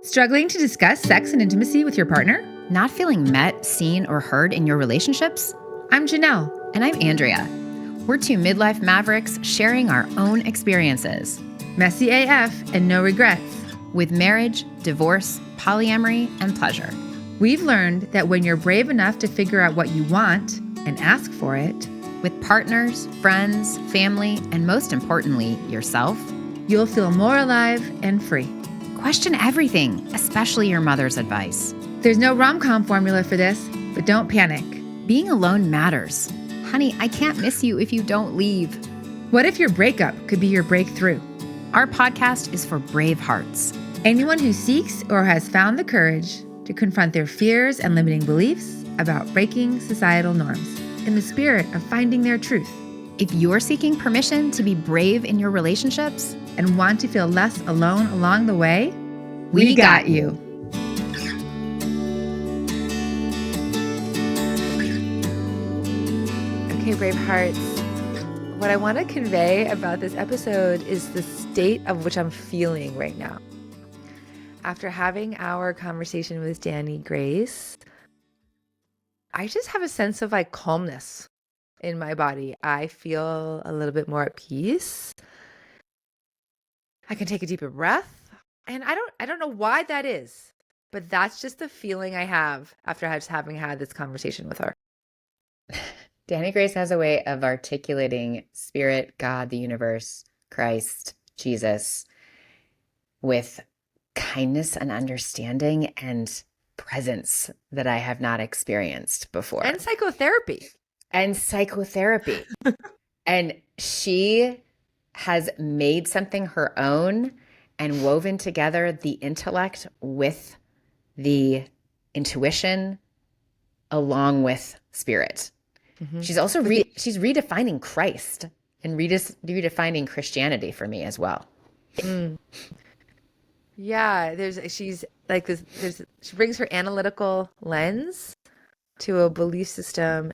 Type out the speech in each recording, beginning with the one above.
Struggling to discuss sex and intimacy with your partner? Not feeling met, seen, or heard in your relationships? I'm Janelle. And I'm Andrea. We're two midlife mavericks sharing our own experiences. Messy AF and no regrets. With marriage, divorce, polyamory, and pleasure. We've learned that when you're brave enough to figure out what you want and ask for it, with partners, friends, family, and most importantly, yourself, you'll feel more alive and free. Question everything, especially your mother's advice. There's no rom-com formula for this, but don't panic. Being alone matters. Honey, I can't miss you if you don't leave. What if your breakup could be your breakthrough? Our podcast is for brave hearts. Anyone who seeks or has found the courage to confront their fears and limiting beliefs about breaking societal norms in the spirit of finding their truth. If you're seeking permission to be brave in your relationships and want to feel less alone along the way, we got you. Okay, brave hearts. What I want to convey about this episode is the state of which I'm feeling right now. After having our conversation with Dani Grace, I just have a sense of like calmness in my body. I feel a little bit more at peace. I can take a deeper breath. And I don't know why that is, but that's just the feeling I have after just having had this conversation with her. Dani Grace has a way of articulating spirit, God, the universe, Christ, Jesus, with kindness and understanding and presence that I have not experienced before. And psychotherapy. And she has made something her own and woven together the intellect with the intuition along with spirit. Mm-hmm. She's also she's redefining Christ and redefining Christianity for me as well. Mm. Yeah, she's like this. She brings her analytical lens to a belief system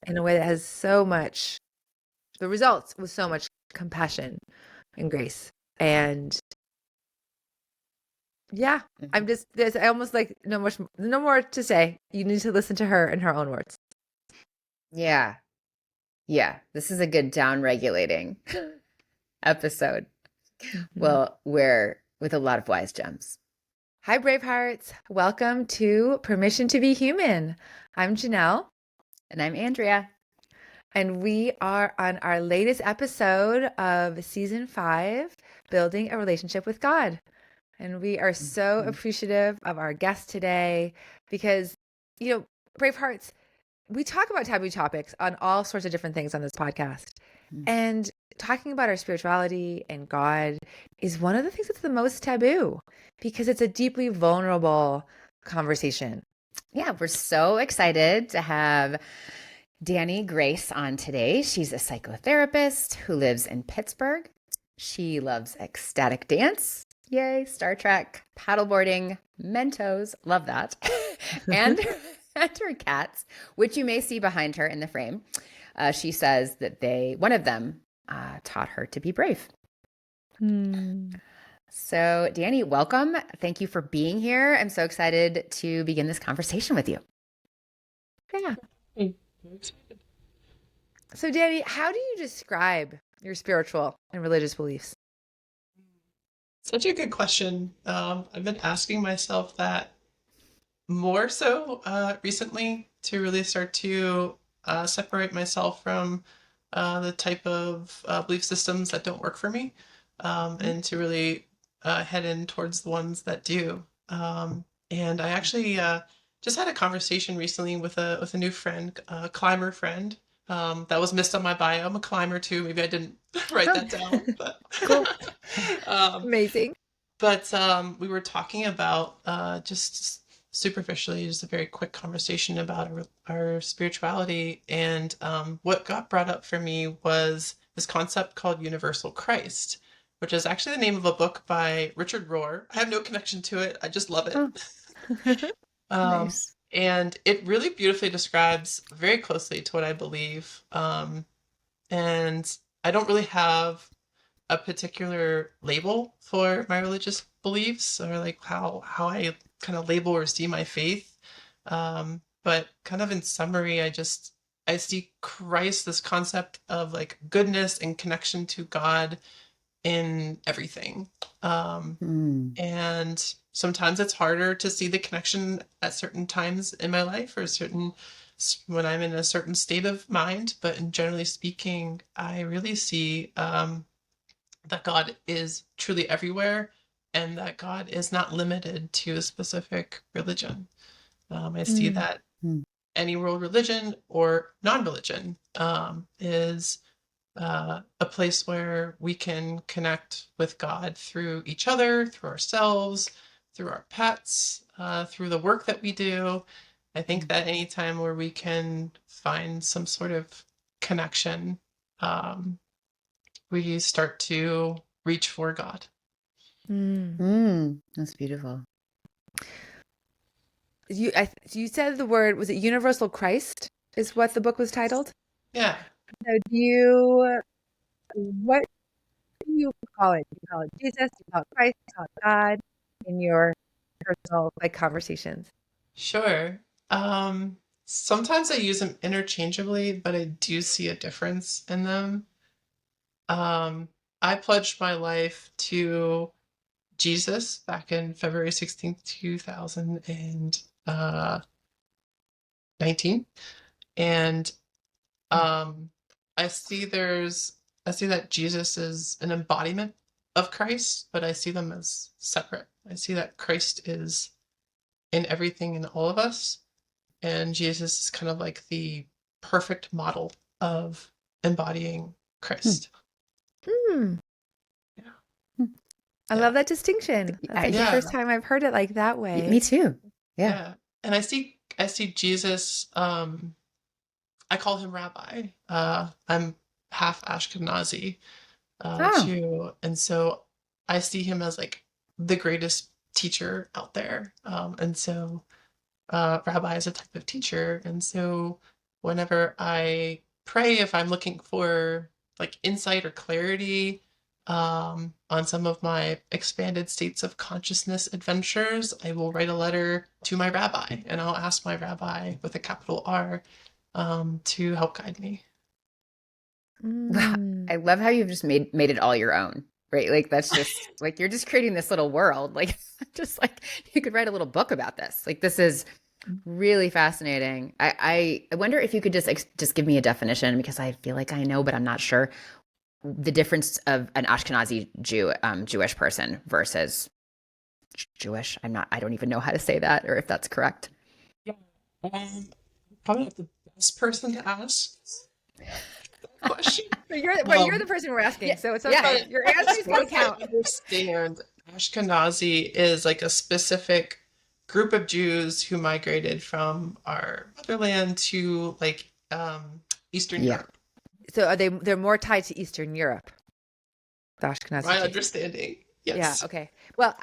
in a way that has so much. The results with so much compassion and grace, and yeah, mm-hmm. I almost like no more to say. You need to listen to her in her own words. Yeah. This is a good down-regulating episode. Mm-hmm. Well, we're with a lot of wise gems. Hi, Bravehearts. Welcome to Permission to be Human. I'm Janelle. And I'm Andrea. And we are on our latest episode of season 5, Building a Relationship with God. And we are so appreciative of our guest today because, Bravehearts, we talk about taboo topics on all sorts of different things on this podcast. Mm-hmm. And talking about our spirituality and God is one of the things that's the most taboo because it's a deeply vulnerable conversation. Yeah, we're so excited to have Dani Grace on today. She's a psychotherapist who lives in Pittsburgh. She loves ecstatic dance. Yay, Star Trek, paddleboarding, Mentos, love that. and her cats, which you may see behind her in the frame. She says that one of them taught her to be brave. So, Dani, welcome. Thank you for being here. I'm so excited to begin this conversation with you. Yeah. So, Dani, how do you describe your spiritual and religious beliefs? Such a good question. I've been asking myself that more so recently to really start to separate myself from the type of belief systems that don't work for me, and to really head in towards the ones that do. And I actually just had a conversation recently with a new friend, a climber friend. That was missed on my bio. I'm a climber too. Maybe I didn't write that down. But cool. Amazing. But we were talking about just superficially, just a very quick conversation about our spirituality. And what got brought up for me was this concept called Universal Christ, which is actually the name of a book by Richard Rohr. I have no connection to it. I just love it. Nice. And it really beautifully describes very closely to what I believe. And I don't really have a particular label for my religious beliefs, or like how I kind of label or see my faith. But kind of in summary, I see Christ, this concept of like goodness and connection to God in everything. And sometimes it's harder to see the connection at certain times in my life, or certain when I'm in a certain state of mind. But in generally speaking, I really see that God is truly everywhere, and that God is not limited to a specific religion. I see that any world religion or non-religion is a place where we can connect with God through each other, through ourselves, through our pets, through the work that we do. I think that any time where we can find some sort of connection, we start to reach for God. That's beautiful. You said the word, was it universal Christ is what the book was titled? Yeah. So what do you call it? Do you call it Jesus? Do you call it Christ? Do you call it God in your personal like conversations? Sure. Sometimes I use them interchangeably, but I do see a difference in them. I pledged my life to Jesus back in February 16th, 2019. And I see that Jesus is an embodiment of Christ, but I see them as separate. I see that Christ is in everything in all of us, and Jesus is kind of like the perfect model of embodying Christ. Yeah. I love that distinction. That's like the first time I've heard it like that way. Me too. Yeah. And I see Jesus, I call him Rabbi. I'm half Ashkenazi too. And so I see him as like the greatest teacher out there. And so Rabbi is a type of teacher. And so whenever I pray, if I'm looking for like insight or clarity on some of my expanded states of consciousness adventures, I will write a letter to my rabbi, and I'll ask my rabbi with a capital R to help guide me. I love how you've just made it all your own, right? Like that's just like you're just creating this little world. Like just like you could write a little book about this. Like this is really fascinating. I wonder if you could just give me a definition, because I feel like I know, but I'm not sure, the difference of an Ashkenazi Jewish person versus Jewish. I don't even know how to say that, or if that's correct. Yeah. Probably not the best person to ask that question. But you're the person we're asking, so it's okay. Your answers can count. I understand Ashkenazi is like a specific group of Jews who migrated from our motherland to like Eastern Europe. So they're more tied to Eastern Europe, the Ashkenazi My Jews. understanding, yes. Yeah, okay. Well,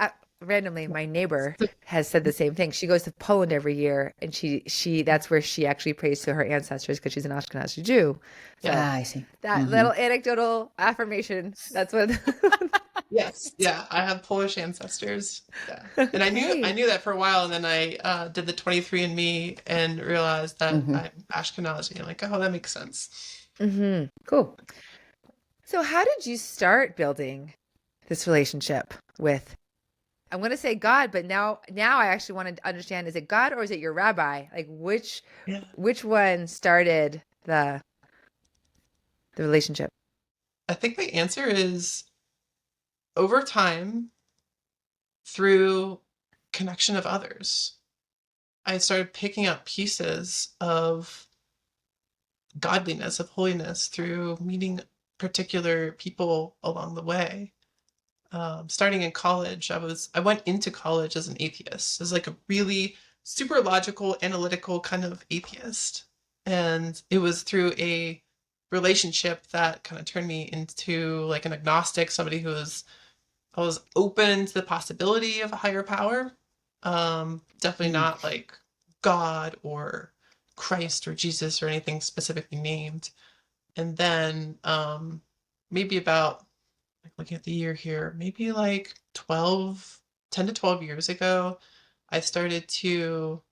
randomly, my neighbor has said the same thing. She goes to Poland every year, and she that's where she actually prays to her ancestors, because she's an Ashkenazi Jew. So I see. That little anecdotal affirmation, that's what... Yes, yeah, I have Polish ancestors. Yeah. And I knew that for a while, and then I did the 23andMe and realized that I'm Ashkenazi. I'm like, oh, that makes sense. Cool. So how did you start building this relationship with, I'm going to say God, but now I actually want to understand, is it God or is it your rabbi? Like which one started the relationship? I think the answer is over time, through connection of others. I started picking up pieces of godliness, of holiness, through meeting particular people along the way. Starting in college, I went into college as an atheist, as like a really super logical, analytical kind of atheist. And it was through a relationship that kind of turned me into like an agnostic, somebody who I was open to the possibility of a higher power. Definitely not like God or Christ or Jesus or anything specifically named. And then maybe about like looking at the year here, maybe like 10 to 12 years ago, I started to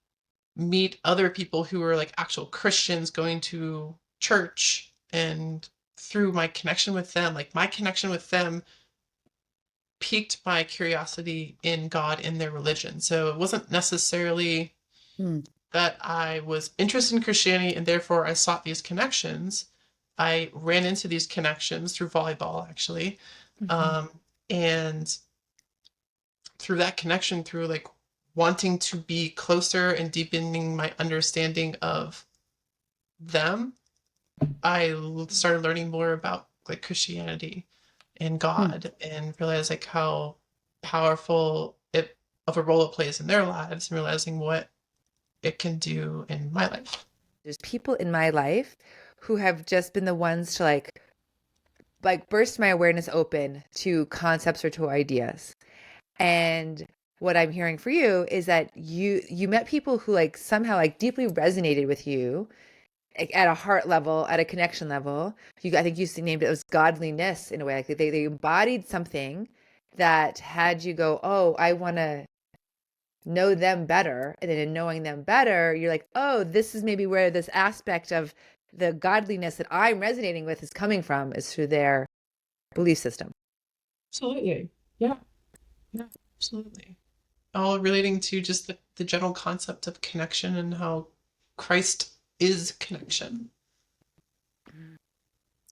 meet other people who were like actual Christians going to church. And through my connection with them, like my connection with them piqued my curiosity in God, in their religion. So it wasn't necessarily Hmm. that I was interested in Christianity and therefore I sought these connections. I ran into these connections through volleyball, actually. Mhm. Um, and through that connection, through like wanting to be closer and deepening my understanding of them, I started learning more about like Christianity and Hmm. God, and realized like how powerful it of a role it plays in their lives, and realizing what it can do in my life. There's people in my life who have just been the ones to like burst my awareness open to concepts or to ideas. And what I'm hearing for you is that you met people who like somehow like deeply resonated with you, like, at a heart level, at a connection level. I think you named it was godliness in a way. Like they embodied something that had you go, oh, I want to know them better. And then in knowing them better, you're like, oh, this is maybe where this aspect of the godliness that I'm resonating with is coming from, is through their belief system. Absolutely. Yeah. Yeah. Absolutely. All relating to just the general concept of connection and how Christ is connection.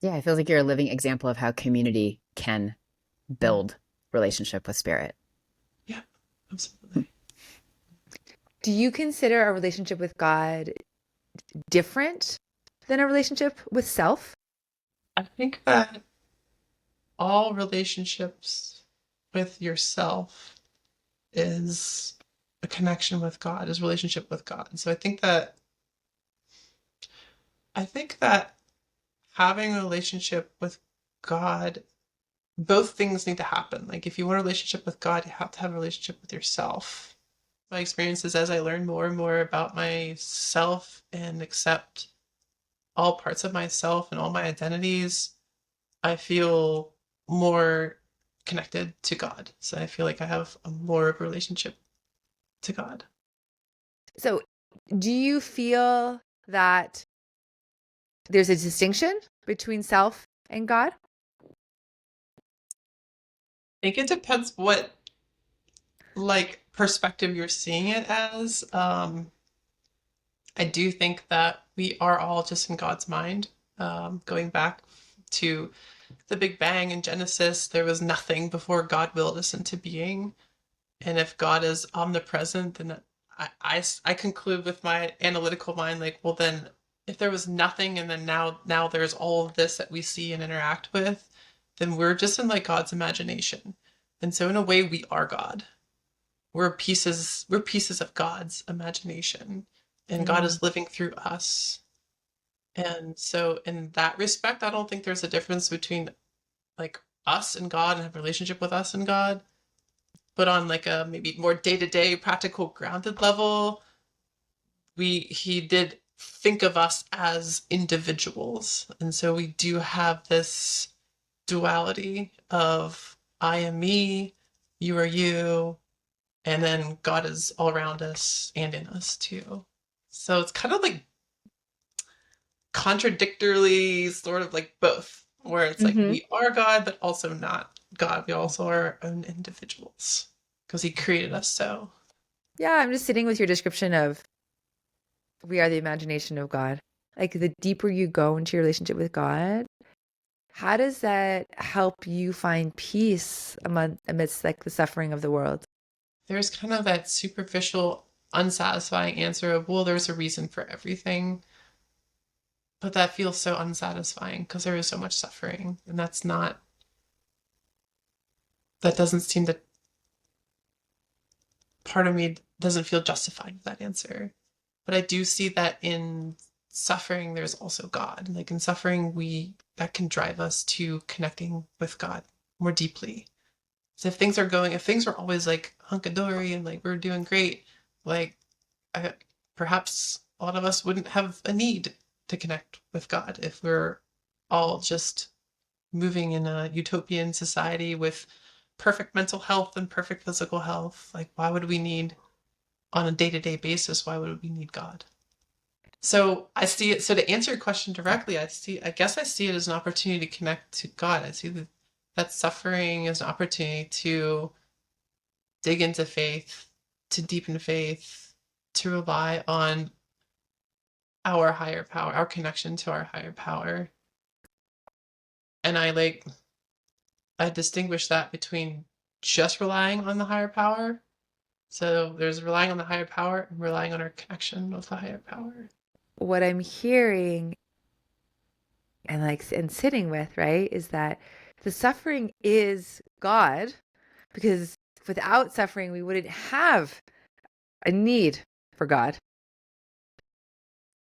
Yeah, it feels like you're a living example of how community can build relationship with spirit. Yeah, absolutely. Do you consider a relationship with God different than a relationship with self? I think that all relationships with yourself is a connection with God, is relationship with God. And so I think that having a relationship with God, both things need to happen. Like if you want a relationship with God, you have to have a relationship with yourself. My experience is as I learn more and more about myself and accept all parts of myself and all my identities, I feel more connected to God. So I feel like I have a more of a relationship to God. So, do you feel that there's a distinction between self and God? I think it depends what like perspective you're seeing it as. I do think that we are all just in God's mind. Going back to the Big Bang in Genesis, there was nothing before God willed us into being. And if God is omnipresent, then I conclude with my analytical mind, like, well, then if there was nothing and then now there's all of this that we see and interact with, then we're just in like God's imagination. And so in a way, we are God. We're pieces of God's imagination, and God Mm. is living through us. And so in that respect, I don't think there's a difference between like us and God and have a relationship with us and God. But on like a maybe more day-to-day practical grounded level, he did think of us as individuals. And so we do have this duality of I am me, you are you, and then God is all around us and in us too. So it's kind of like contradictorily sort of like both, where it's like Hmm. we are God, but also not God. We also are our own individuals because he created us so. Yeah, I'm just sitting with your description of we are the imagination of God. Like the deeper you go into your relationship with God, how does that help you find peace amidst like the suffering of the world? There's kind of that superficial, unsatisfying answer of, well, there's a reason for everything. But that feels so unsatisfying because there is so much suffering. And that doesn't seem to, part of me doesn't feel justified with that answer. But I do see that in suffering, there's also God. Like in suffering, that can drive us to connecting with God more deeply. So if things were always like hunkadory and like we're doing great, like I, perhaps a lot of us wouldn't have a need to connect with God if we're all just moving in a utopian society with perfect mental health and perfect physical health. Like, why would we need, on a day-to-day basis, why would we need God? So I see it. So to answer your question directly, I guess I see it as an opportunity to connect to God. I see that suffering is an opportunity to dig into faith, to deepen faith, to rely on our higher power, our connection to our higher power. And I distinguish that between just relying on the higher power. So there's relying on the higher power and relying on our connection with the higher power. What I'm hearing and sitting with, right, is that the suffering is God, because without suffering we wouldn't have a need for God.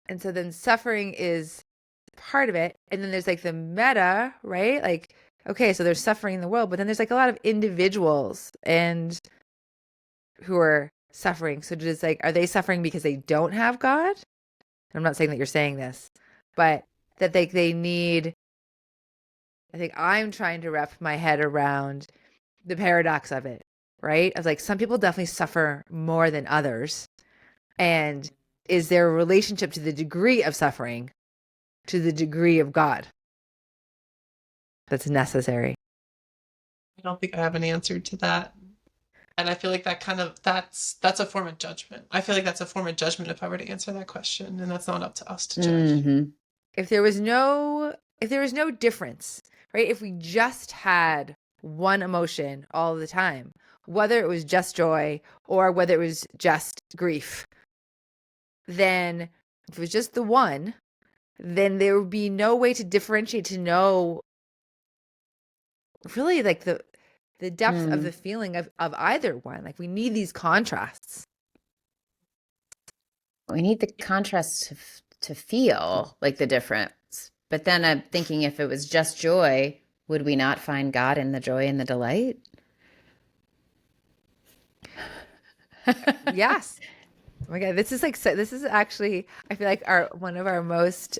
And so then suffering is part of it. And then there's like the meta, right? Like, okay, so there's suffering in the world, but then there's like a lot of individuals and who are suffering. So just like, are they suffering because they don't have God? I'm not saying that you're saying this, but that they need, I think I'm trying to wrap my head around the paradox of it, right? Of like, some people definitely suffer more than others. And is there a relationship to the degree of suffering to the degree of God that's necessary? I don't think I have an answer to that. And I feel like that's a form of judgment. I feel like that's a form of judgment if I were to answer that question, and that's not up to us to judge. Mm-hmm. If there was no difference, right? If we just had one emotion all the time, whether it was just joy or whether it was just grief, then if it was just the one, then there would be no way to differentiate, to know really like the depth of the feeling of either one. Like, we need these contrasts. We need the contrast to feel like the difference. But then I'm thinking, if it was just joy, would we not find God in the joy and the delight? Yes. Oh my God, this is actually, I feel like, one of our most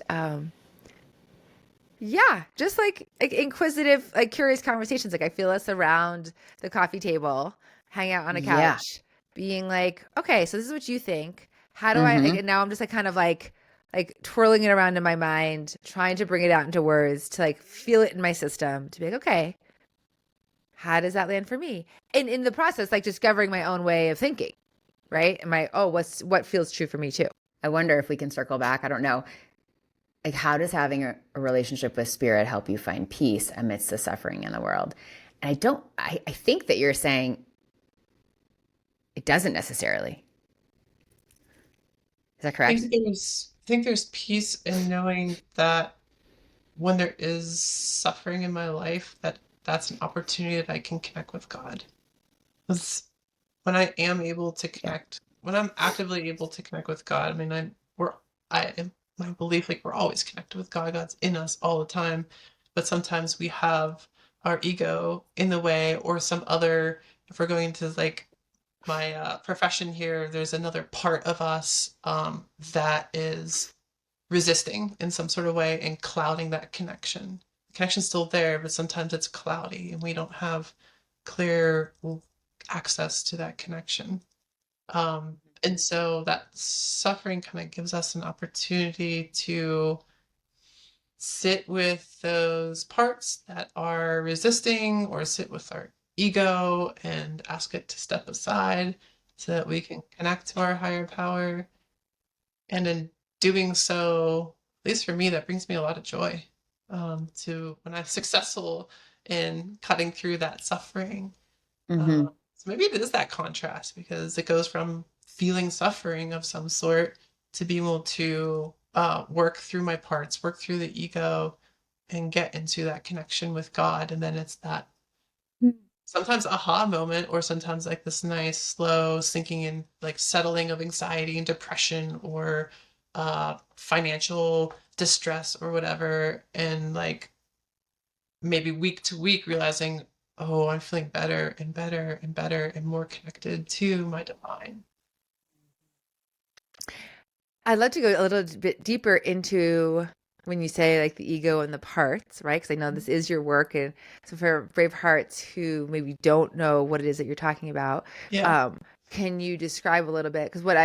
just like inquisitive, like curious conversations. Like, I feel us around the coffee table, hang out on a couch, being like, okay, so this is what you think. How do I, like, and now I'm just like kind of like twirling it around in my mind, trying to bring it out into words, to like feel it in my system, to be like, okay, how does that land for me? And in the process, like, discovering my own way of thinking, right? What feels true for me too. I wonder if we can circle back. I don't know. Like, how does having a relationship with spirit help you find peace amidst the suffering in the world? And I think that you're saying it doesn't necessarily. Is that correct? I think there's peace in knowing that when there is suffering in my life, that's an opportunity that I can connect with God. Because when I am able to connect, when I'm actively able to connect with God, I mean, I am my belief, like, we're always connected with God. God's in us all the time, but sometimes we have our ego in the way, or some other. If we're going into like my profession here, there's another part of us that is resisting in some sort of way and clouding that connection. The connection's still there, but sometimes it's cloudy and we don't have clear access to that connection. And so that suffering kind of gives us an opportunity to sit with those parts that are resisting, or sit with our ego and ask it to step aside so that we can connect to our higher power. And in doing so, at least for me, that brings me a lot of joy, to when I'm successful in cutting through that suffering. So maybe it is that contrast, because it goes from feeling suffering of some sort to being able to work through my parts, work through the ego, and get into that connection with God. And then it's that sometimes aha moment, or sometimes like this nice, slow sinking in, like settling of anxiety and depression, or financial distress or whatever. And like maybe week to week realizing, oh, I'm feeling better and better and better and more connected to my divine. I'd love to go a little bit deeper into when you say like the ego and the parts, right? Because I know this is your work, and so for brave hearts who maybe don't know what it is that you're talking about, Yeah. can you describe a little bit? Because what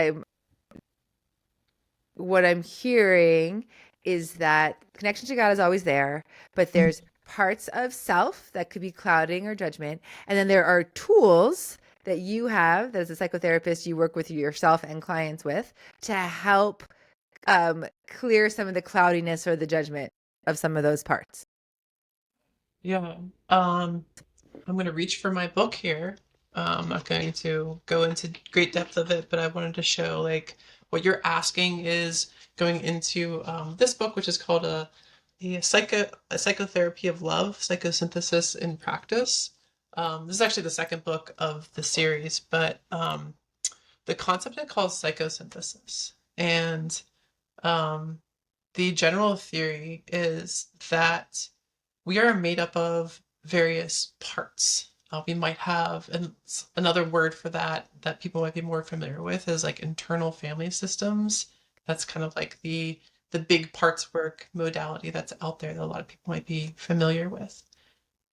I'm hearing is that connection to God is always there, but there's parts of self that could be clouding or judgment, and then there are tools that you have, that as a psychotherapist you work with yourself and clients with, to help clear some of the cloudiness or the judgment of some of those parts. Yeah. I'm going to reach for my book here. I'm not going to go into great depth of it, but I wanted to show like what you're asking is going into this book, which is called a psychotherapy of love, psychosynthesis in practice. This is actually the second book of the series, but the concept it calls psychosynthesis, and um, the general theory is that we are made up of various parts. We might have, and another word for that that people might be more familiar with is like internal family systems. That's kind of like the big parts work modality that's out there that a lot of people might be familiar with.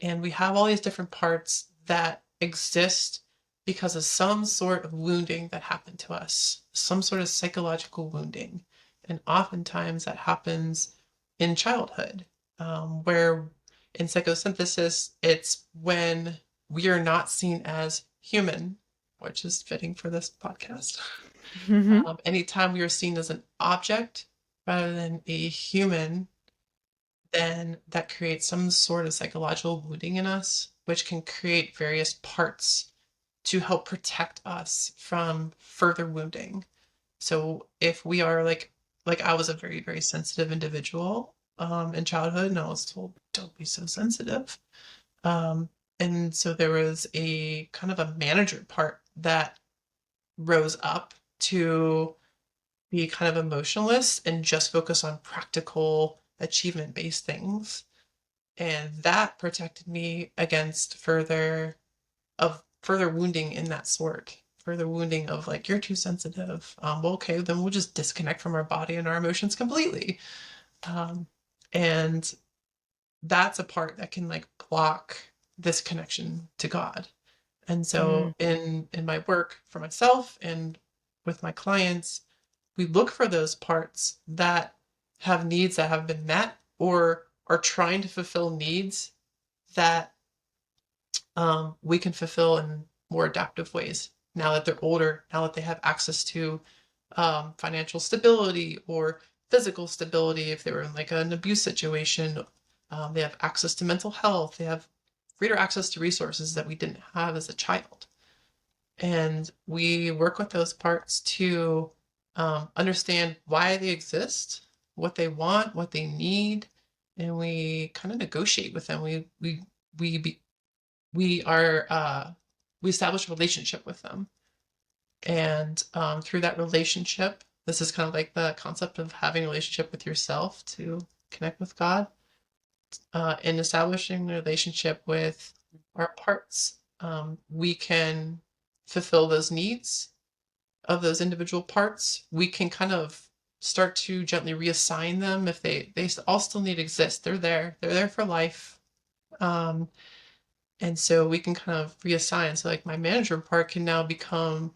And we have all these different parts that exist because of some sort of wounding that happened to us, some sort of psychological wounding. And oftentimes that happens in childhood, where in psychosynthesis, it's when we are not seen as human, which is fitting for this podcast. Anytime we are seen as an object rather than a human, then that creates some sort of psychological wounding in us, which can create various parts to help protect us from further wounding. So if we are like I was a very, very sensitive individual in childhood, and I was told, don't be so sensitive. Um, and so there was a kind of a manager part that rose up to be kind of emotionless and just focus on practical achievement based things. And that protected me against further wounding in that sort, further wounding of like, you're too sensitive. Well, okay, then we'll just disconnect from our body and our emotions completely. Um, and that's a part that can like block this connection to God. And so in my work for myself and with my clients, we look for those parts that have needs that have been met or are trying to fulfill needs that we can fulfill in more adaptive ways now that they're older, now that they have access to financial stability or physical stability. If they were in like an abuse situation, they have access to mental health, they have greater access to resources that we didn't have as a child. And we work with those parts to understand why they exist, what they want, what they need, and we kind of negotiate with them. We we are we establish a relationship with them, and through that relationship, this is kind of like the concept of having a relationship with yourself to connect with God, in establishing a relationship with our parts. We can fulfill those needs of those individual parts. We can kind of start to gently reassign them if they all still need to exist. They're there for life. Um, and so we can kind of reassign. So like my manager part can now become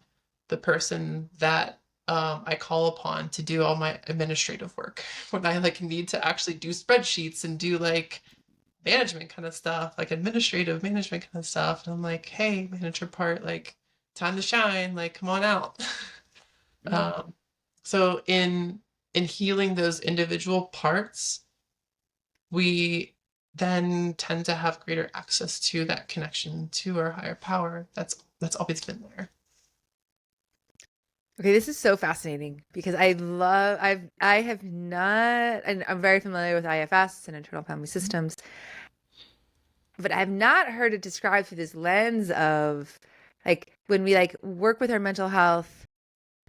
the person that I call upon to do all my administrative work when I like need to actually do spreadsheets and do like management kind of stuff, like administrative management kind of stuff. And I'm like, hey, manager part, like time to shine, like come on out. um, so in healing those individual parts, we then tend to have greater access to that connection to our higher power that's always been there. Okay, this is so fascinating because I have not, and I'm very familiar with IFS and internal family systems, but I've not heard it described through this lens of like when we like work with our mental health,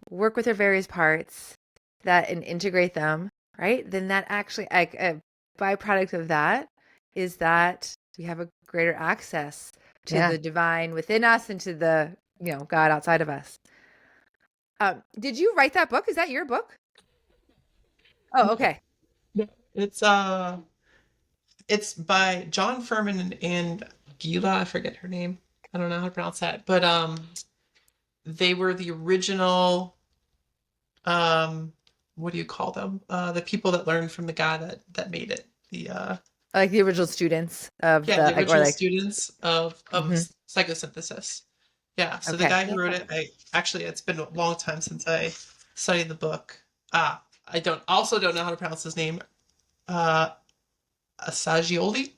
work with our various parts that and integrate them, right? Then that actually like a byproduct of that is that we have a greater access to Yeah. the divine within us and to the, God outside of us. Did you write that book? Is that your book? Oh, okay. Yeah. It's uh it's by John Furman and Gila, I forget her name. I don't know how to pronounce that. But they were the original um what do you call them? The people that learned from the guy that made it. The Like the original students of Yeah, the the, or original like, students of mhm. psychosynthesis. Yeah, so the Okay. guy who wrote it, I actually it's been a long time since I studied the book. I don't know how to pronounce his name. Uh Assagioli.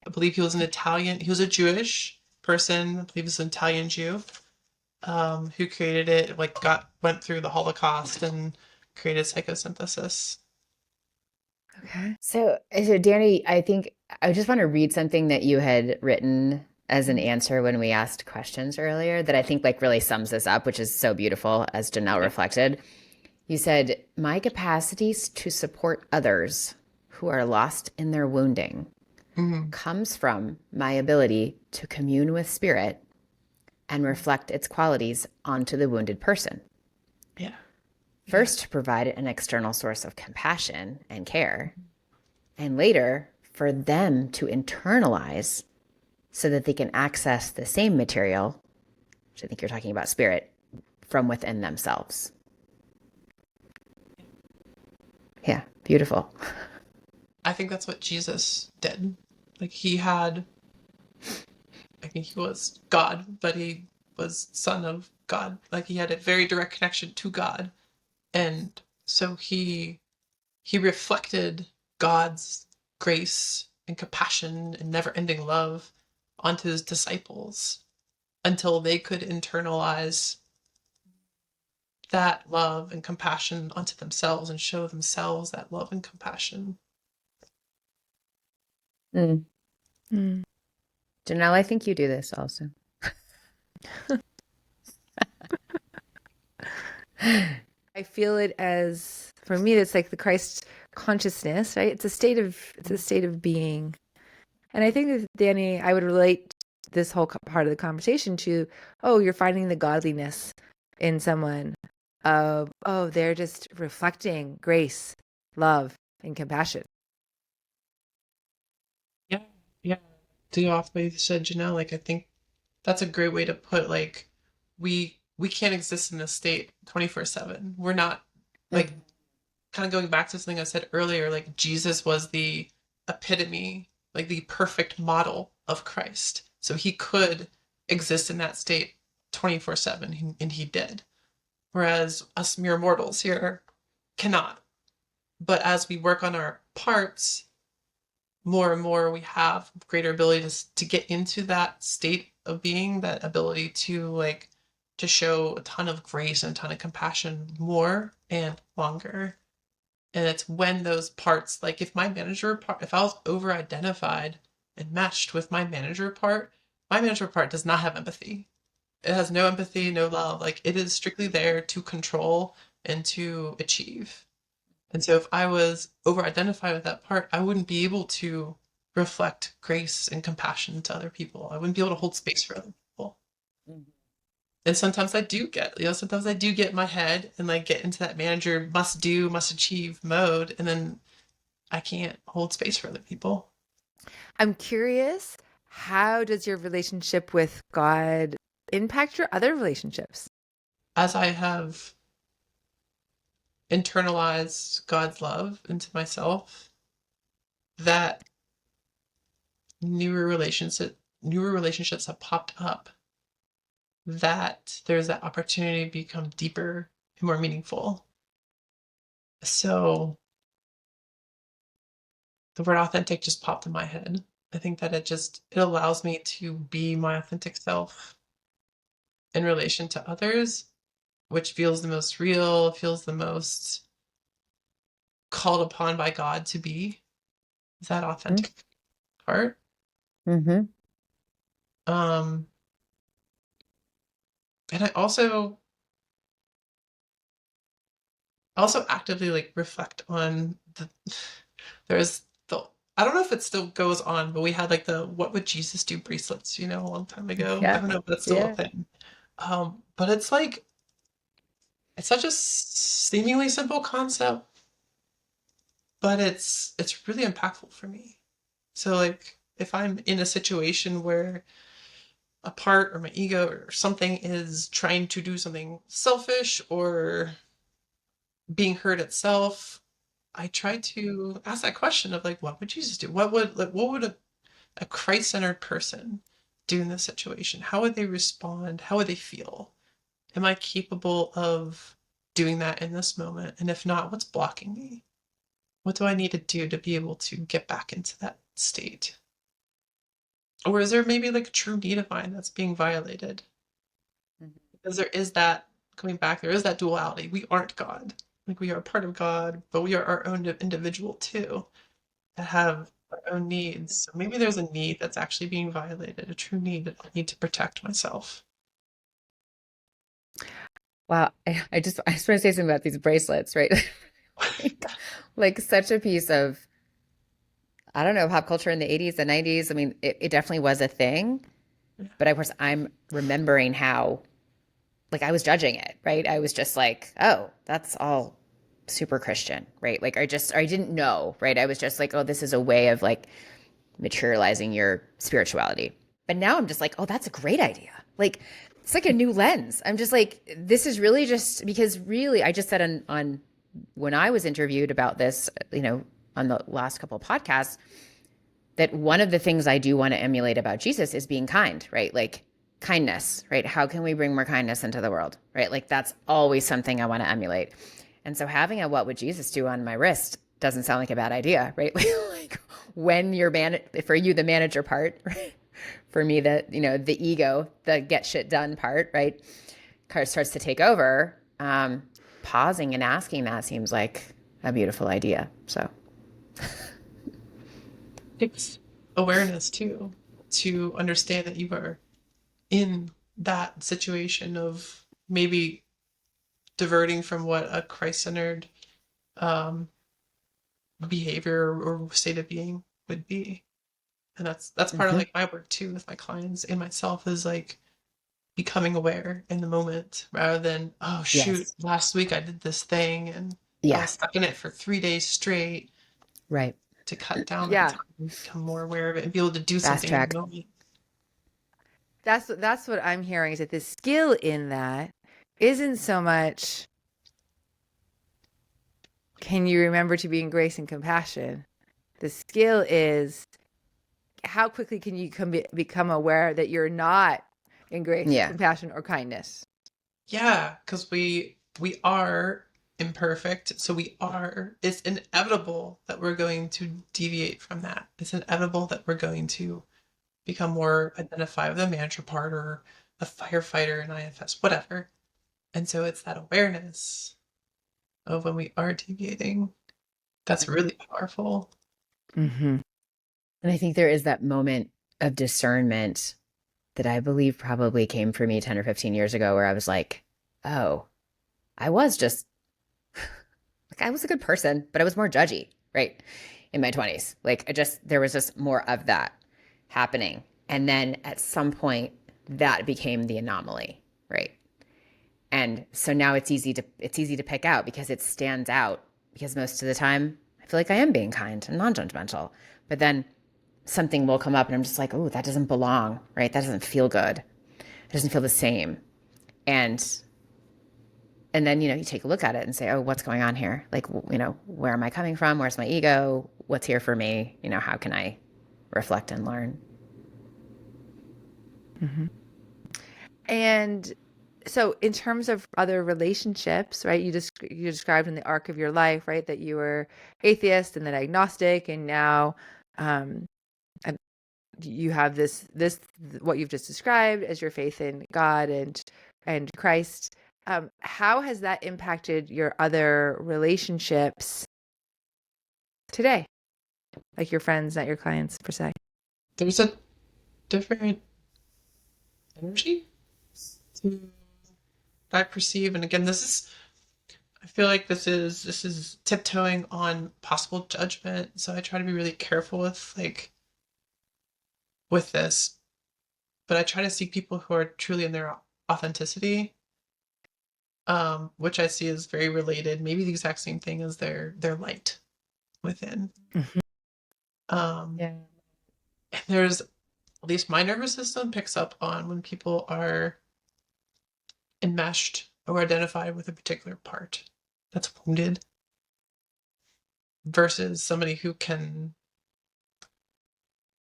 I believe he was an Italian. He was a Jewish person. I believe he was an Italian Jew who created it. Like went through the Holocaust and created psychosynthesis. Okay. So Danny, I think I just want to read something that you had written as an answer when we asked questions earlier that I think like really sums this up, which is so beautiful, as Janelle Yeah. reflected. You said, "My capacities to support others who are lost in their wounding Hmm. comes from my ability to commune with spirit and reflect its qualities onto the wounded person. Yeah. First, to provide an external source of compassion and care, and later for them to internalize so that they can access the same material, which I think you're talking about spirit, from within themselves." Yeah, beautiful. I think that's what Jesus did. Like he had I mean, he was God, but he was son of God. Like he had a very direct connection to God, and so he reflected God's grace and compassion and never-ending love onto his disciples until they could internalize that love and compassion onto themselves and show themselves that love and compassion. Mm. Mm. Janelle, I think you do this also. I feel it as, for me, it's like the Christ consciousness, right? It's a state of being. And I think that, Danny, I would relate this whole part of the conversation to, oh, you're finding the godliness in someone of, oh, they're just reflecting grace, love, and compassion. Yeah, yeah. To go off what you said, Janelle, like I think that's a great way to put like we can't exist in this state 24/7. We're not like Mm. kind of going back to something I said earlier, like Jesus was the epitome, like the perfect model of Christ. So he could exist in that state 24/7, and he did. Whereas us mere mortals here cannot. But as we work on our parts, more and more we have greater ability to get into that state of being, that ability to like to show a ton of grace and a ton of compassion more and longer. And it's when those parts, like if I was over identified and meshed with my manager part does not have empathy. It has no empathy, no love. Like it is strictly there to control and to achieve. And so if I was over identified with that part, I wouldn't be able to reflect grace and compassion to other people. I wouldn't be able to hold space for other people. And sometimes I do get in my head and like get into that manager must do, must achieve mode. And then I can't hold space for other people. I'm curious, how does your relationship with God impact your other relationships? As I have internalized God's love into myself, that newer relationships have popped up, that there's that opportunity to become deeper and more meaningful. So the word authentic just popped in my head. I think that it allows me to be my authentic self in relation to others, which feels the most real, feels the most called upon by God to be that authentic part. Mm-hmm. Um, and I also actively like reflect on there's the I don't know if it still goes on, but we had like the what would Jesus do bracelets, a long time ago. I Yeah. don't know if that's still a Yeah. thing. But it's like it's such a seemingly simple concept, but it's really impactful for me. So like if I'm in a situation where a part or my ego or something is trying to do something selfish or being hurt itself, I try to ask that question of like, what would Jesus do? What would a Christ-centered person do in this situation? How would they respond? How would they feel? Am I capable of doing that in this moment? And if not, what's blocking me? What do I need to do to be able to get back into that state? Or is there maybe like a true need of mine that's being violated? Because there is that, coming back, there is that duality. We aren't God. Like we are a part of God, but we are our own individual too, that have our own needs. So maybe there's a need that's actually being violated, a true need that I need to protect myself. Wow. I just want to say something about these bracelets, right? Like such a piece of, I don't know, pop culture in the 80s, the 90s. I mean, it definitely was a thing. But of course, I'm remembering how, like, I was judging it, right? I was just like, oh, that's all super Christian, right? Like, I didn't know, right? I was just like, oh, this is a way of like materializing your spirituality. But now I'm just like, oh, that's a great idea. Like, it's like a new lens. I'm just like, this is really just because really, I just said on when I was interviewed about this, on the last couple of podcasts, that one of the things I do want to emulate about Jesus is being kind, right? Like kindness, right? How can we bring more kindness into the world, right? Like that's always something I want to emulate. And so having a "what would Jesus do" on my wrist doesn't sound like a bad idea, right? Like when you're for you, the manager part, right? For me, the ego, the get shit done part, right? Starts to take over. Pausing and asking that seems like a beautiful idea. So Takes awareness too, to understand that you are in that situation of maybe diverting from what a Christ-centered um, behavior or state of being would be. And that's part of mm-hmm. like my work too with my clients and myself is like becoming aware in the moment rather than, oh shoot, Yes. last week I did this thing and I Yeah. was stuck in it for 3 days straight. Right. To cut down that Yeah, time, become more aware of it and be able to do Fast something in the track. moment. that's what I'm hearing, is that the skill in that isn't so much can you remember to be in grace and compassion. The skill is how quickly can you become aware that you're not in grace, Yeah. compassion, or kindness. Yeah, because we are imperfect, so it's inevitable that we're going to deviate from that. It's inevitable that we're going to become more identified with the manager part or a firefighter in IFS, whatever. And so it's that awareness of when we are deviating. That's really powerful. Mm-hmm. And I think there is that moment of discernment that I believe probably came for me 10 or 15 years ago where I was like, oh, I was just like, I was a good person, but I was more judgy, right? In my 20s. Like, there was just more of that happening. And then at some point, that became the anomaly, right? And so now it's easy to pick out because it stands out because most of the time I feel like I am being kind and non-judgmental. But then something will come up and I'm just like, oh, that doesn't belong, right? That doesn't feel good. It doesn't feel the same. And then, you take a look at it and say, oh, what's going on here? Like, where am I coming from? Where's my ego? What's here for me? How can I reflect and learn? Mm-hmm. And so in terms of other relationships, right, you described in the arc of your life, right, that you were atheist and then agnostic, and now and you have this what you've just described as your faith in God and Christ. How has that impacted your other relationships today? Like your friends, not your clients per se. There's a different energy to I perceive, and again, I feel like this is tiptoeing on possible judgment, so I try to be really careful with this, but I try to seek people who are truly in their authenticity, which I see is very related, maybe the exact same thing as their light. within. Mhm. And there's, at least my nervous system picks up on when people are enmeshed or identified with a particular part that's wounded versus somebody who can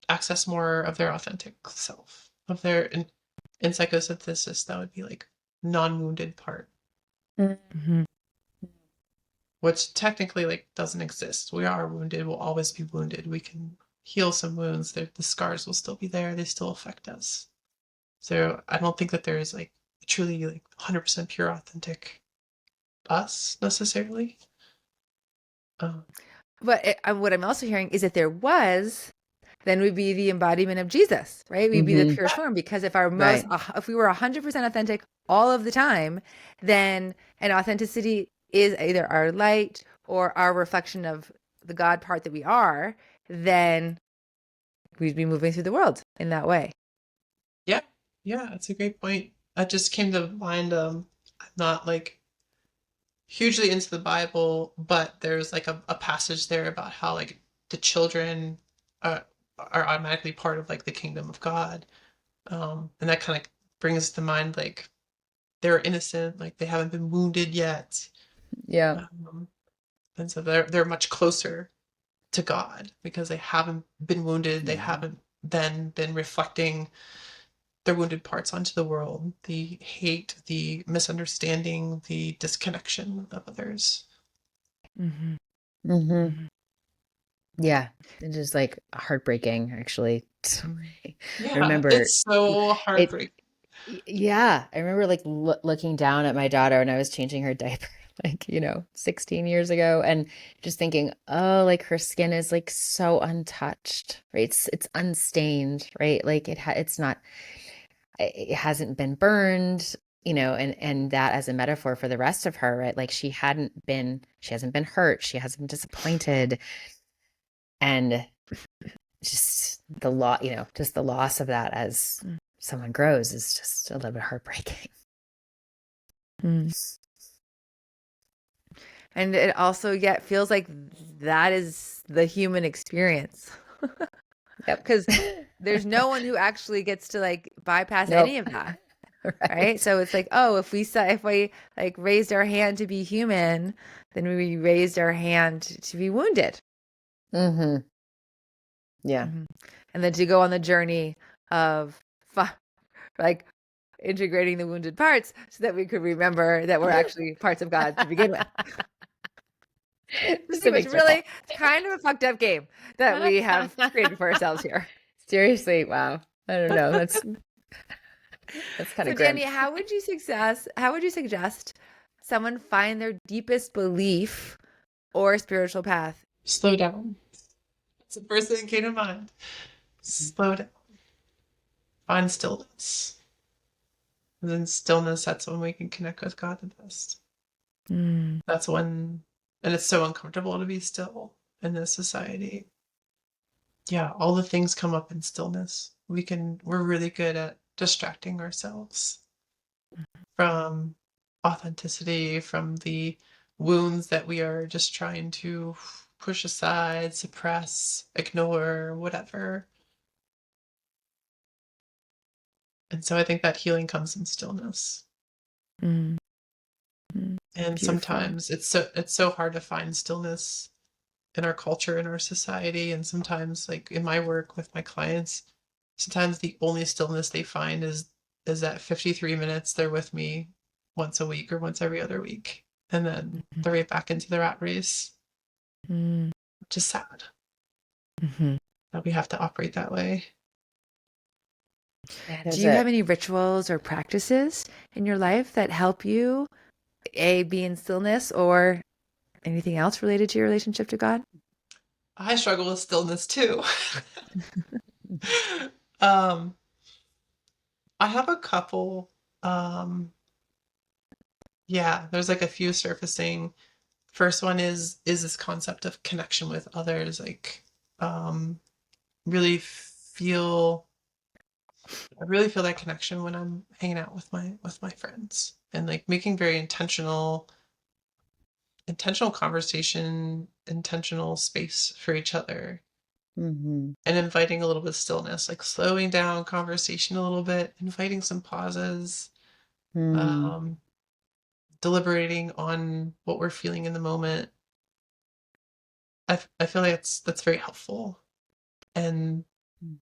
access more of their authentic self, of their in psychosynthesis, that would be like non-wounded part, Mhm. which technically like doesn't exist. We are wounded, we'll always be wounded. We can heal some wounds, the scars will still be there, they still affect us. So I don't think that there is like truly like 100% pure authentic us necessarily. Um, But what I'm also hearing is that there was, then we'd be the embodiment of Jesus, right? We'd be the purest form, because if if we were 100% authentic all of the time, then an authenticity is either our light or our reflection of the God part that we are, then we'd be moving through the world in that way. yeah, yeah, that's a great point. That just came to mind. I'm not like hugely into the Bible, but there's like a passage there about how like the children are automatically part of like the kingdom of God. And that kind of brings to mind like they're innocent, like they haven't been wounded yet. Yeah. And so they're much closer to God because they haven't been wounded. They haven't then been reflecting their wounded parts onto the world, the hate, the misunderstanding, the disconnection of others. Yeah. It's just like heartbreaking, actually. I Yeah, remember it's so it. heartbreaking. Yeah. I remember like looking down at my daughter when I was changing her diaper, like, 16 years ago, and just thinking, oh, like her skin is like so untouched, right? It's unstained, right? Like it's not, it hasn't been burned, and that as a metaphor for the rest of her, right? Like she hasn't been hurt, she hasn't been disappointed, and just just the loss of that as someone grows is just a little bit heartbreaking. And it also yet feels like that is the human experience. Yep. Because there's no one who actually gets to like bypass Nope. any of that. Right. Right. So it's like, oh, if we like raised our hand to be human, then we raised our hand to be wounded. Yeah. And then to go on the journey of like integrating the wounded parts so that we could remember that we're actually parts of God to begin with. It's really, it's kind of a fucked up game that we have created for ourselves here. Seriously, wow. I don't know. That's kind of grim. Dani, how would you suggest someone find their deepest belief or spiritual path? Slow down. That's the first thing that came to mind. Slow down. Find stillness. And then stillness, that's when we can connect with God the best. That's when, and it's so uncomfortable to be still in this society. Yeah, all the things come up in stillness. We're really good at distracting ourselves from authenticity, from the wounds that we are just trying to push aside, suppress, ignore, whatever. And so I think that healing comes in stillness. And Beautiful. sometimes it's so hard to find stillness in our culture, in our society, and sometimes like in my work with my clients, sometimes the only stillness they find is that 53 minutes they're with me once a week or once every other week, and then they're right back into the rat race, which is sad that we have to operate that way. Do you have any rituals or practices in your life that help you be in stillness or anything else related to your relationship to God? I struggle with stillness too. I have a couple. Yeah, there's like a few surfacing. First one is this concept of connection with others, like um really feel I really feel that connection when I'm hanging out with my friends and like making very intentional intentional conversation, intentional space for each other, Mm-hmm. and inviting a little bit of stillness, like slowing down conversation a little bit, inviting some pauses, Mm-hmm. deliberating on what we're feeling in the moment. I feel like that's very helpful. And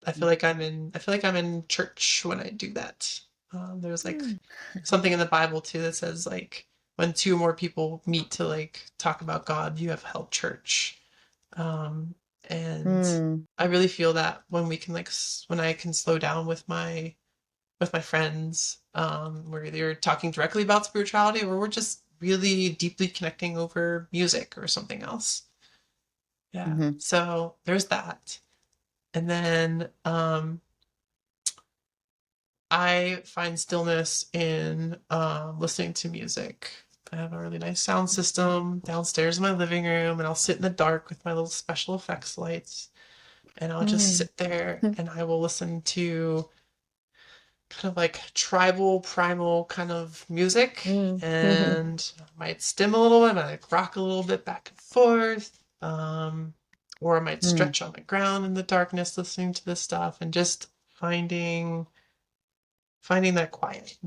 I feel like I'm in church when I do that. There's like something in the Bible too that says like when two or more people meet to like talk about God, you have held church. Um, and Mm-hmm. I really feel that when we can like when I can slow down with my friends, we're either talking directly about spirituality or we're just really deeply connecting over music or something else. Yeah. Mm-hmm. So there's that. And then I find stillness in listening to music. I have a really nice sound system downstairs in my living room, and I'll sit in the dark with my little special effects lights, and I'll just sit there and I will listen to kind of like tribal, primal kind of music, Mm-hmm. and I might stim a little bit, I might rock a little bit back and forth, or I might stretch on the ground in the darkness listening to this stuff and just finding that quiet,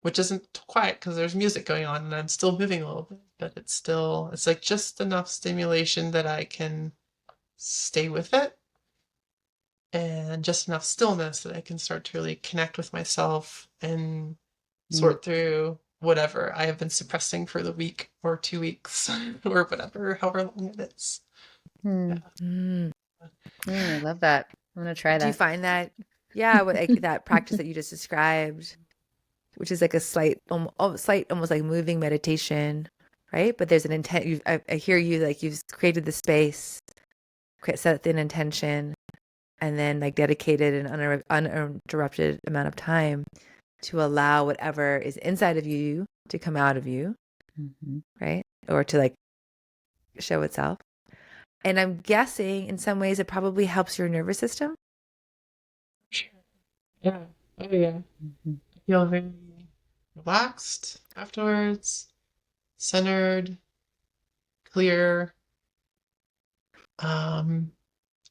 which isn't quiet because there's music going on and I'm still moving a little bit, but it's like just enough stimulation that I can stay with it and just enough stillness that I can start to really connect with myself and sort through whatever I have been suppressing for the week or 2 weeks or whatever, however long it is. Yeah. Mm. I love that. I'm gonna try Do you that. find that, yeah, with like that practice that you just described, which is like a slight, almost like moving meditation, right? But there's an intent. I hear you like you've created the space, set an intention, and then like dedicated an uninterrupted amount of time to allow whatever is inside of you to come out of you, Mm-hmm. right? Or to like show itself. And I'm guessing in some ways it probably helps your nervous system. Sure. Yeah. Oh yeah. Mm-hmm. I feel very relaxed afterwards, centered, clear. Um,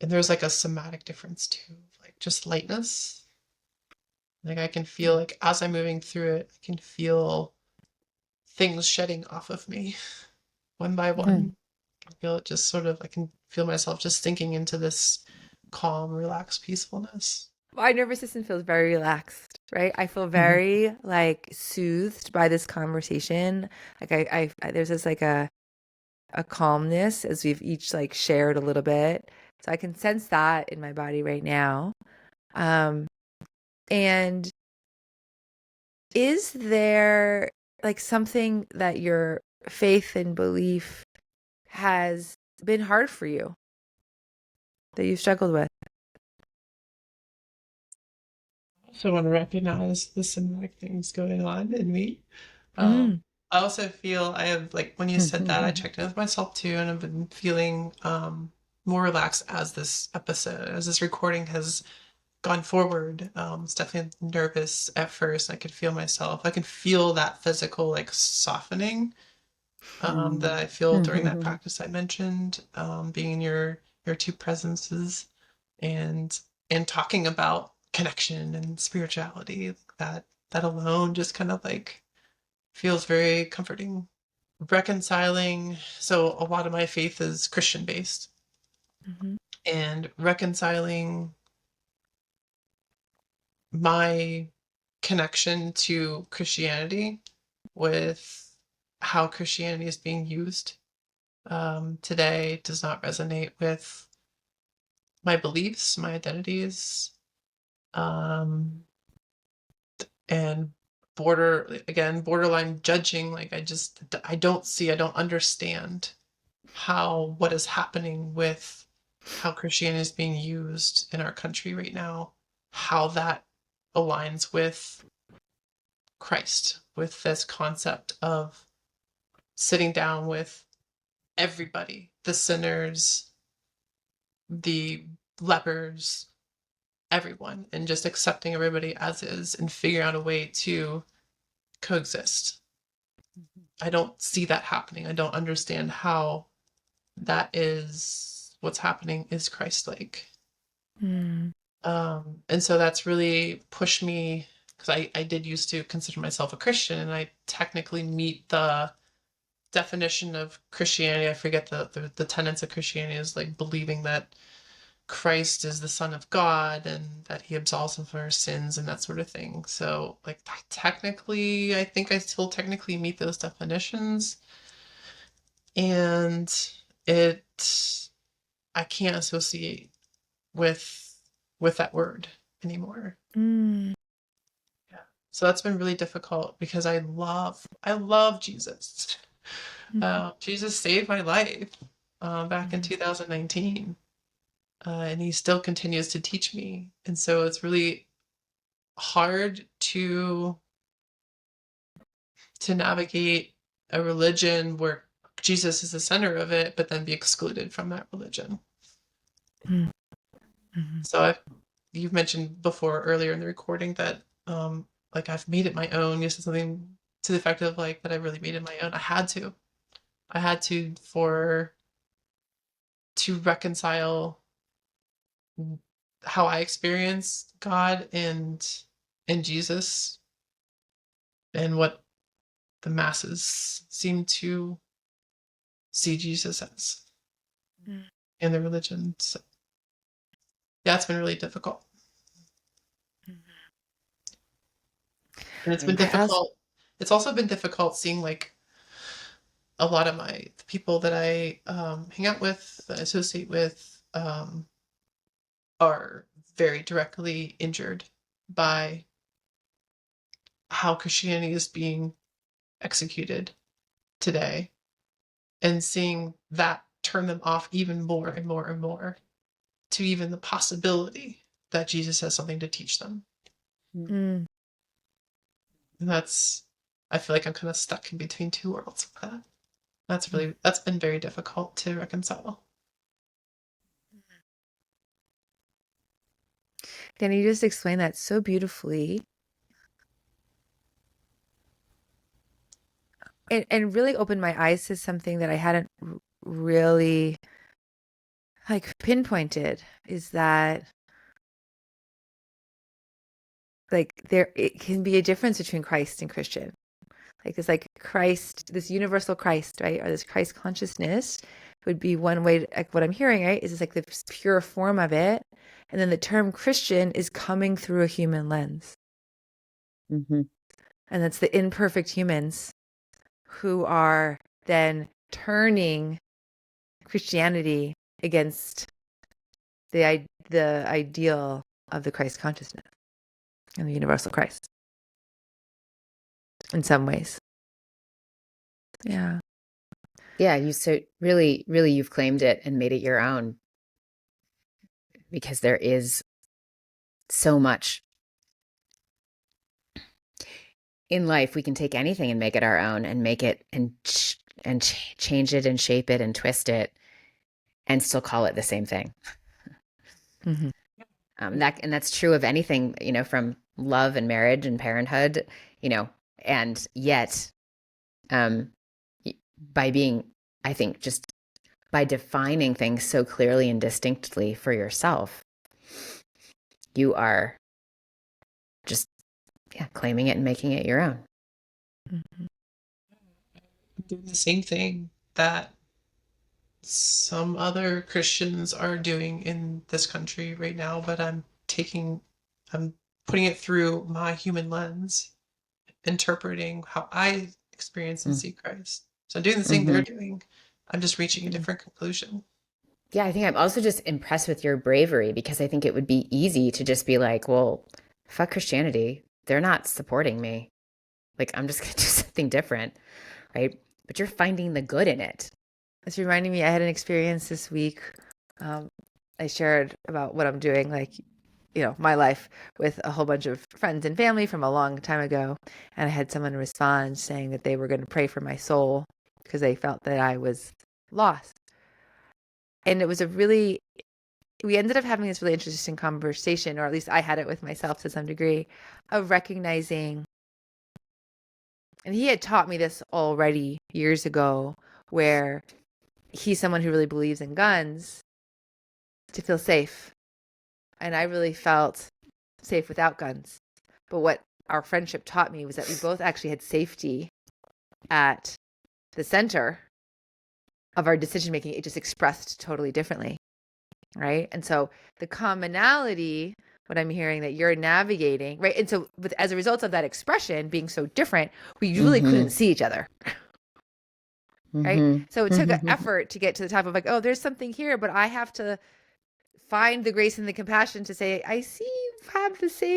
and there's like a somatic difference too, like just lightness. Like I can feel like as I'm moving through it, I can feel things shedding off of me one by one. I can feel it just sort of, I can feel myself just sinking into this calm, relaxed peacefulness. My nervous system feels very relaxed, right? I feel Mhm. very like soothed by this conversation. Like there's this like a calmness as we've each like shared a little bit. So I can sense that in my body right now. Um, and is there like something that your faith and belief has been hard for you that you've struggled with? I also want to recognize the somatic things going on in me. Mm. I also feel I have, like, when you said that, I checked in with myself too, and I've been feeling more relaxed as this recording has gone forward. Was definitely nervous at first. I can feel that physical like softening that I feel during that practice I mentioned, being in your two presences and talking about connection and spirituality. That alone just kind of like feels very comforting. Reconciling, so a lot of my faith is Christian based, Mhm. and reconciling my connection to Christianity with how Christianity is being used today does not resonate with my beliefs, my identities, um, and borderline judging. Like I don't understand what is happening with how Christianity is being used in our country right now, how that aligns with Christ, with this concept of sitting down with everybody, the sinners, the lepers, everyone, and just accepting everybody as is and figuring out a way to coexist. I don't see that happening. I don't understand how that is what's happening is Christ-like. Mm. And so that's really pushed me, because I did used to consider myself a Christian, and I technically meet the definition of Christianity. I forget the tenets of Christianity is like believing that Christ is the Son of God and that he absolves us of our sins and that sort of thing. So like technically, I think I still technically meet those definitions. And it I can't associate with that word anymore. Mm. Yeah. So that's been really difficult because I love Jesus. Jesus saved my life back in 2019, and he still continues to teach me. And so it's really hard to navigate a religion where Jesus is the center of it, but then be excluded from that religion. Mm. Mhm. So you've mentioned before earlier in the recording that like I've made it my own. You said something to the effect of like that I really made it my own. I had to reconcile how I experience God and Jesus and what the masses seem to see Jesus as Mm. in the religion. So yeah, it's been really difficult. And it's been And difficult. It's also been difficult seeing like a lot of the people that I hang out with, that I associate with, are very directly injured by how Christianity is being executed today, and seeing that turn them off even more and more and more to even the possibility that Jesus has something to teach them. Mm. And I feel like I'm kind of stuck in between two worlds with that. That's been very difficult to reconcile. Can you just explain that so beautifully and really open my eyes to something that I hadn't really like pinpointed, is that like there it can be a difference between Christ and Christian. Like it's like Christ, this universal Christ, right? Or this Christ consciousness would be one way like what I'm hearing, right? Is it's like the pure form of it. And then the term Christian is coming through a human lens. Mhm. And that's the imperfect humans who are then turning Christianity against the ideal of the Christ consciousness and the universal Christ in some ways. Yeah. Yeah, you so really, really you've claimed it and made it your own, because there is so much in life. We can take anything and make it our own and make it and change it and shape it and twist it and still call it the same thing. Mm-hmm. That's true of anything, from love and marriage and parenthood, and yet, um, by being, I think, just by defining things so clearly and distinctly for yourself, you are just, claiming it and making it your own. Mm-hmm. I'm doing the same thing that some other Christians are doing in this country right now, but I'm putting it through my human lens, interpreting how I experience and Mm. see Christ. So I'm doing the same they're Mhm. doing. I'm just reaching a different conclusion. Yeah, I think I'm also just impressed with your bravery, because I think it would be easy to just be like, well, fuck Christianity. They're not supporting me. Like, I'm just going to do something different, right? But you're finding the good in it. It's reminding me, I had an experience this week. I shared about what I'm doing, like, my life with a whole bunch of friends and family from a long time ago. And I had someone respond saying that they were going to pray for my soul because they felt that I was lost. And we ended up having this really interesting conversation, or at least I had it with myself to some degree, of recognizing And he had taught me this already years ago, where he's someone who really believes in guns to feel safe. And I really felt safe without guns. But what our friendship taught me was that we both actually had safety at the center of our decision making. It just expressed totally differently. Right. And so the commonality, what I'm hearing that you're navigating, right. And so as a result of that expression being so different, we really couldn't see each other. Right. So it took an effort to get to the top of like, oh, there's something here, but I have to find the grace and the compassion to say, I see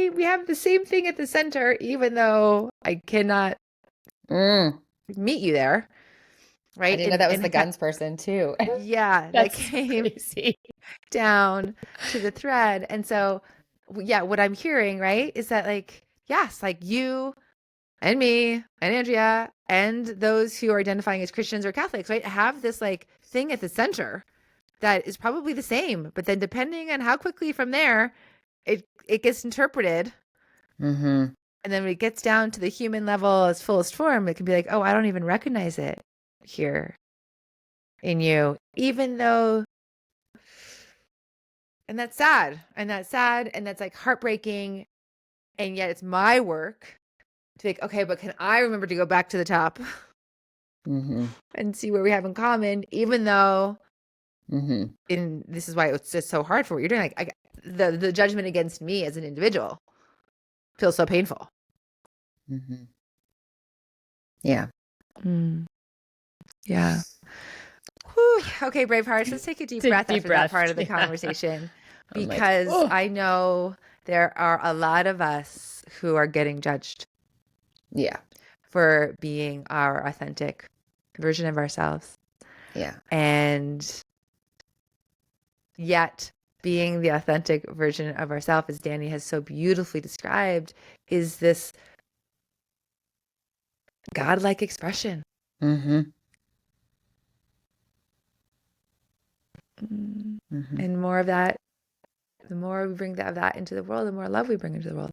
we have the same thing at the center, even though I cannot meet you there. Right. I didn't know that was the guns person too. Yeah. That came crazy. Down to the thread. And so, yeah, what I'm hearing, right, is that like, yes, like you and me and Andrea and those who are identifying as Christians or Catholics, right, have this like thing at the center that is probably the same, but then depending on how quickly from there it gets interpreted, and then when it gets down to the human level its fullest form, it can be like, oh, I don't even recognize it here in you, even though, and that's sad, and that's like heartbreaking, and yet it's my work to be like, okay, but can I remember to go back to the top and see where we have in common, even though and this is why it's just so hard for what you're doing. Like the judgment against me as an individual feels so painful. Yeah. Yeah. Whew. Okay, Bravehearts, let's take a deep breath after that part of the conversation, because I know there are a lot of us who are getting judged. Yeah. For being our authentic version of ourselves. Yeah. And yet being the authentic version of ourselves, as Dani has so beautifully described, is this godlike expression. And more of that, the more we bring that into the world, the more love we bring into the world.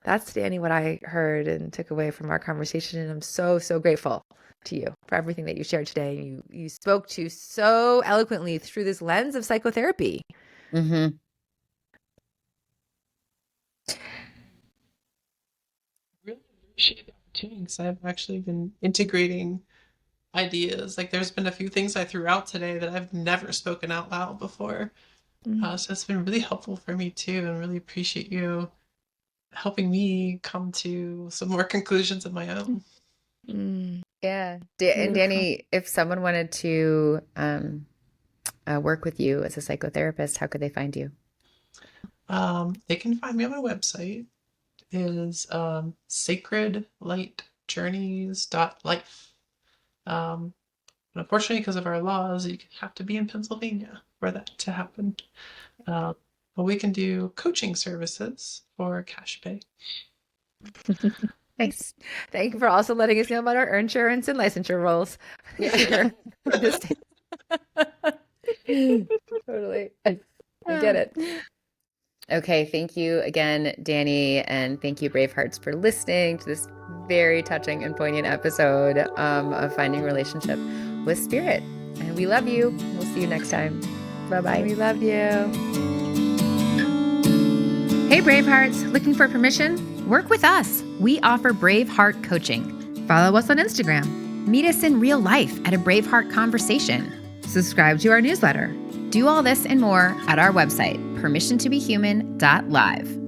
That's, Dani, what I heard and took away from our conversation. And I'm so, so grateful to you for everything that you shared today. You spoke to so eloquently through this lens of psychotherapy. Really appreciate the opportunity, because I've actually been integrating ideas. Like there's been a few things I threw out today that I've never spoken out loud before. So it's been really helpful for me too, and really appreciate you helping me come to some more conclusions of my own. Yeah. And Dani, if someone wanted to work with you as a psychotherapist, how could they find you? They can find me on my website. It is sacredlightjourneys.life. But unfortunately, because of our laws, you have to be in Pennsylvania for that to happen. But we can do coaching services for cash pay. Nice. Thank you for also letting us know about our insurance and licensure roles. Yeah. Totally. I get it. Okay. Thank you again, Dani. And thank you, Bravehearts, for listening to this very touching and poignant episode of Finding Relationship with Spirit. And we love you. We'll see you next time. Bye-bye. We love you. Hey, Bravehearts, looking for permission? Work with us. We offer Braveheart coaching. Follow us on Instagram. Meet us in real life at a Braveheart conversation. Subscribe to our newsletter. Do all this and more at our website, permissiontobehuman.live.